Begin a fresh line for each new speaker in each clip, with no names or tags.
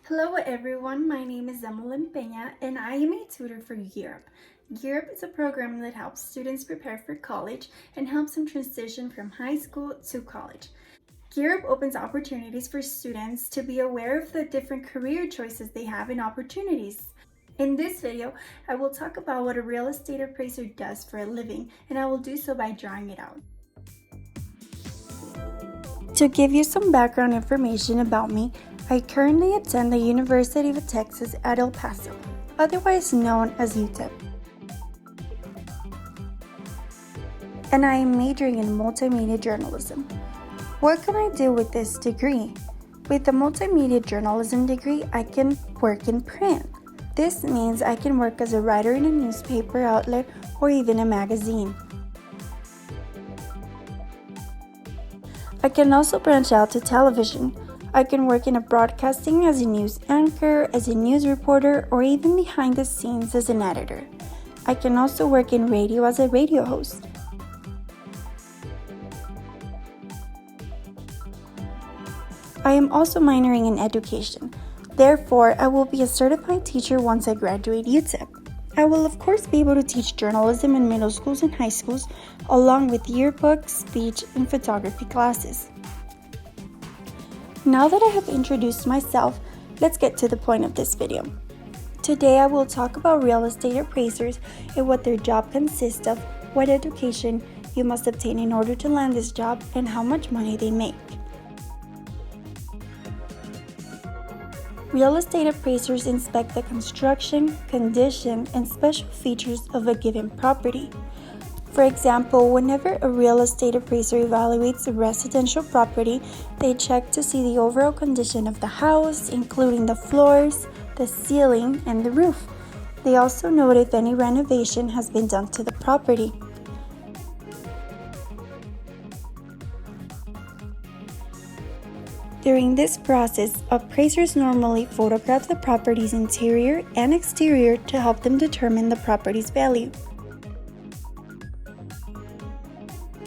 Hello everyone, my name is Emily Peña and I am a tutor for Europe. Europe is a program that helps students prepare for college and helps them transition from high school to college. Europe opens opportunities for students to be aware of the different career choices they have and opportunities. In this video, I will talk about what a real estate appraiser does for a living, and I will do so by drawing it out. To give you some background information about me, I currently attend the University of Texas at El Paso, otherwise known as UTEP. And I am majoring in multimedia journalism. What can I do with this degree? With the multimedia journalism degree, I can work in print. This means I can work as a writer in a newspaper outlet or even a magazine. I can also branch out to television. I can work in broadcasting as a news anchor, as a news reporter, or even behind the scenes as an editor. I can also work in radio as a radio host. I am also minoring in education. Therefore, I will be a certified teacher once I graduate UTEP. I will of course be able to teach journalism in middle schools and high schools, along with yearbook, speech, and photography classes. Now that I have introduced myself, let's get to the point of this video. Today I will talk about real estate appraisers and what their job consists of, what education you must obtain in order to land this job, and how much money they make. Real estate appraisers inspect the construction, condition, and special features of a given property. For example, whenever a real estate appraiser evaluates a residential property, they check to see the overall condition of the house, including the floors, the ceiling, and the roof. They also note if any renovation has been done to the property. During this process, appraisers normally photograph the property's interior and exterior to help them determine the property's value.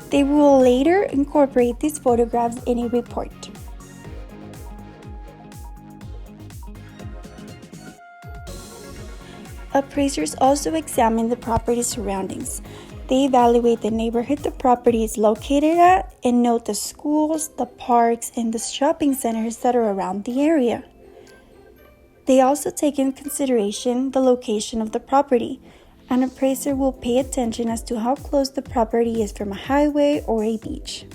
They will later incorporate these photographs in a report. Appraisers also examine the property's surroundings. They evaluate the neighborhood the property is located at and note the schools, the parks, and the shopping centers that are around the area. They also take into consideration the location of the property. An appraiser will pay attention as to how close the property is from a highway or a beach.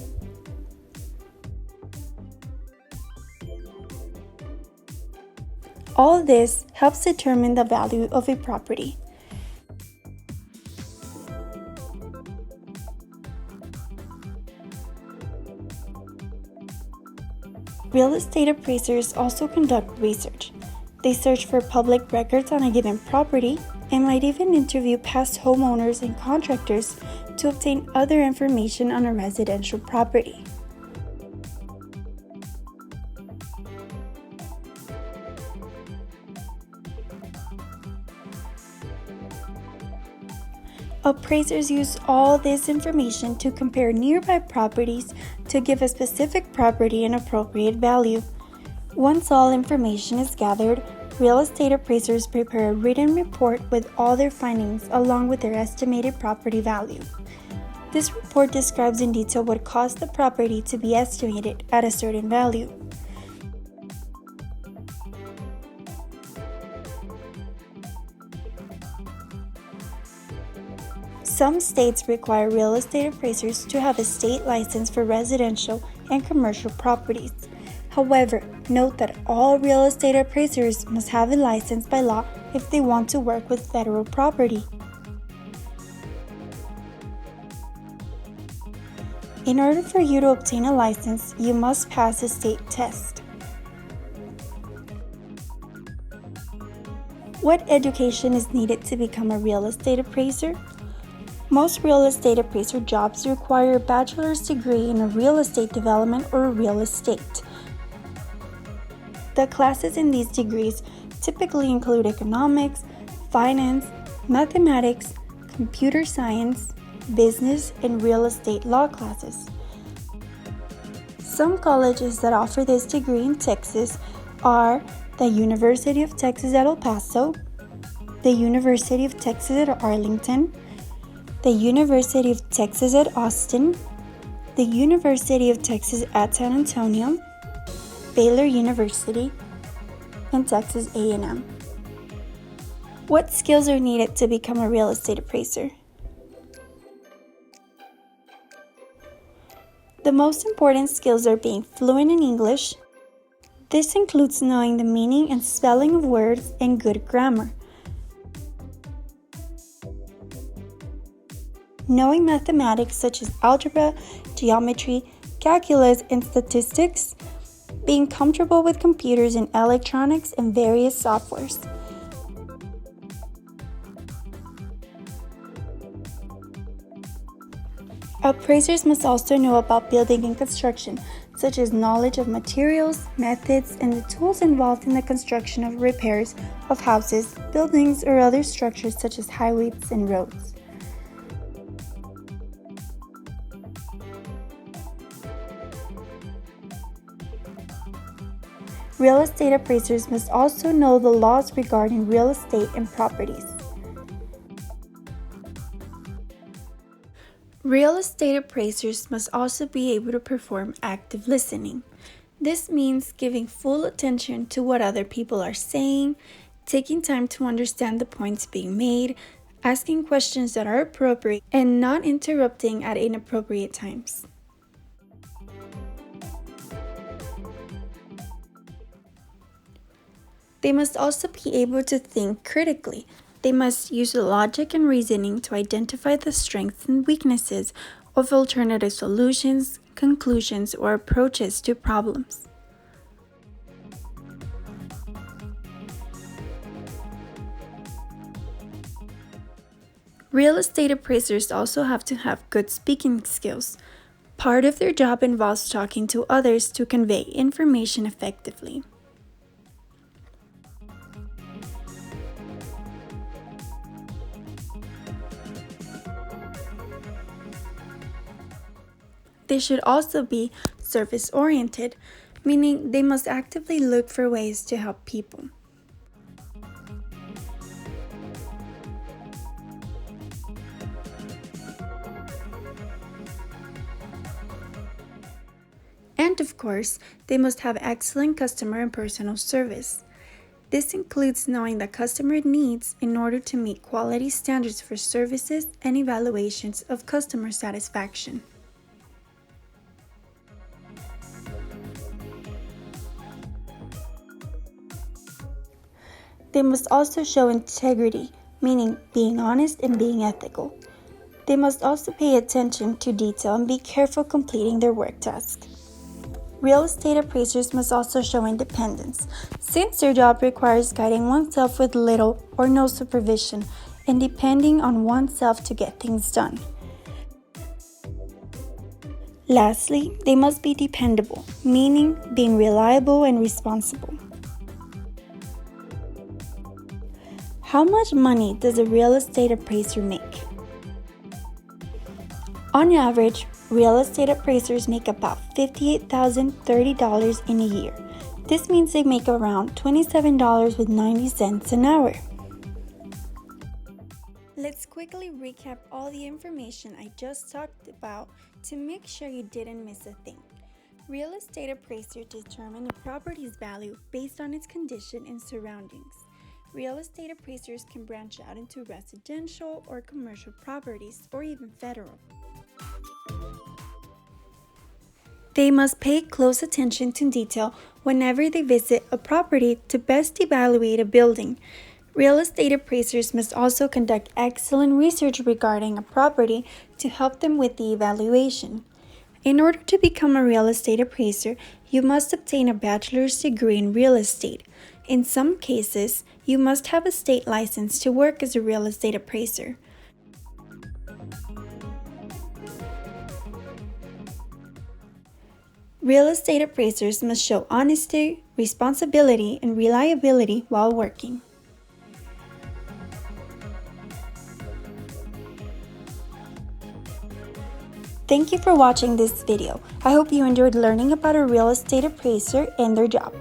All this helps determine the value of a property. Real estate appraisers also conduct research. They search for public records on a given property and might even interview past homeowners and contractors to obtain other information on a residential property. Appraisers use all this information to compare nearby properties to give a specific property an appropriate value. Once all information is gathered, real estate appraisers prepare a written report with all their findings along with their estimated property value. This report describes in detail what caused the property to be estimated at a certain value. Some states require real estate appraisers to have a state license for residential and commercial properties. However, note that all real estate appraisers must have a license by law if they want to work with federal property. In order for you to obtain a license, you must pass a state test. What education is needed to become a real estate appraiser? Most real estate appraiser jobs require a bachelor's degree in a real estate development or real estate. The classes in these degrees typically include economics, finance, mathematics, computer science, business, and real estate law classes. Some colleges that offer this degree in Texas are the University of Texas at El Paso, the University of Texas at Arlington, the University of Texas at Austin, the University of Texas at San Antonio, Baylor University, and Texas A&M. What skills are needed to become a real estate appraiser? The most important skills are being fluent in English. This includes knowing the meaning and spelling of words and good grammar. Knowing mathematics such as algebra, geometry, calculus, and statistics. Being comfortable with computers and electronics and various softwares. Appraisers must also know about building and construction, such as knowledge of materials, methods, and the tools involved in the construction of repairs of houses, buildings, or other structures such as highways and roads. Real estate appraisers must also know the laws regarding real estate and properties. Real estate appraisers must also be able to perform active listening. This means giving full attention to what other people are saying, taking time to understand the points being made, asking questions that are appropriate, and not interrupting at inappropriate times. They must also be able to think critically. They must use logic and reasoning to identify the strengths and weaknesses of alternative solutions, conclusions, or approaches to problems. Real estate appraisers also have to have good speaking skills. Part of their job involves talking to others to convey information effectively. They should also be service-oriented, meaning they must actively look for ways to help people. And of course, they must have excellent customer and personal service. This includes knowing the customer needs in order to meet quality standards for services and evaluations of customer satisfaction. They must also show integrity, meaning being honest and being ethical. They must also pay attention to detail and be careful completing their work tasks. Real estate appraisers must also show independence, since their job requires guiding oneself with little or no supervision and depending on oneself to get things done. Lastly, they must be dependable, meaning being reliable and responsible. How much money does a real estate appraiser make? On average, real estate appraisers make about $58,030 in a year. This means they make around $27.90 an hour. Let's quickly recap all the information I just talked about to make sure you didn't miss a thing. Real estate appraisers determine a property's value based on its condition and surroundings. Real estate appraisers can branch out into residential or commercial properties or even federal. They must pay close attention to detail whenever they visit a property to best evaluate a building. Real estate appraisers must also conduct excellent research regarding a property to help them with the evaluation. In order to become a real estate appraiser, you must obtain a bachelor's degree in real estate. In some cases, you must have a state license to work as a real estate appraiser. Real estate appraisers must show honesty, responsibility, and reliability while working. Thank you for watching this video. I hope you enjoyed learning about a real estate appraiser and their job.